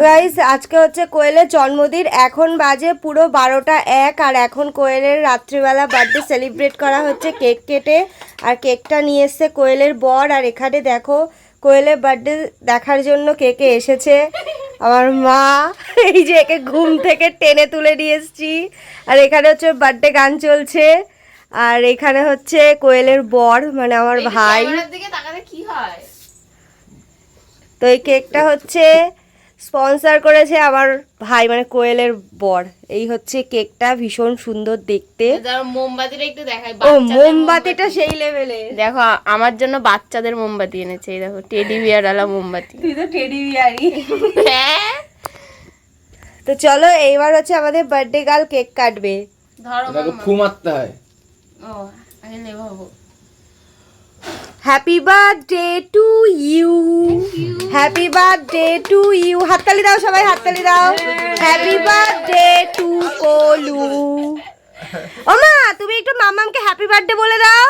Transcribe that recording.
Guys আজকে হচ্ছে কোয়েলের জন্মদিন। এখন বাজে পুরো 12টা 1 আর এখন কোয়েলের রাত্রিবেলা বার্থডে সেলিব্রেট করা হচ্ছে কেক কেটে। আর কেকটা নিয়ে এসছে কোয়েলের বর। আর এখানে দেখো কোয়েলের বার্থডে দেখার জন্য কেকে এসেছে আমার মা। এই যে একে ঘুম থেকে টেনে তুলে নিয়ে এসছি। আর এখানে হচ্ছে বার্থডে গান চলছে। আর এখানে হচ্ছে কোয়েলের বর মানে আমার ভাই। তো এই কেকটা হচ্ছে স্পন্সর করেছে আমার ভাই মানে কোয়েলের বর। এই হচ্ছে কেকটা, ভীষণ সুন্দর দেখতে। মোমবাতিটা একটু দেখাই। ও মোমবাতিটা সেই লেভেলে। দেখো আমার জন্য বাচ্চাদের মোমবাতি এনেছে। এই দেখো টেডি বিয়ার আলা মোমবাতি। তুই তো টেডি বিয়ারই। তো চলো এইবার হচ্ছে আমাদের বার্থডে গার্ল কেক কাটবে। ধরো এটাকে ফু মারতে হয়। ও আগে নেভাবো। Happy birthday to you, happy birthday to you. হাততালি দাও সবাই, হাততালি দাও। Happy birthday to Kolu. ওমা তুমি একটু মামামকে হ্যাপি বার্থডে বলে দাও।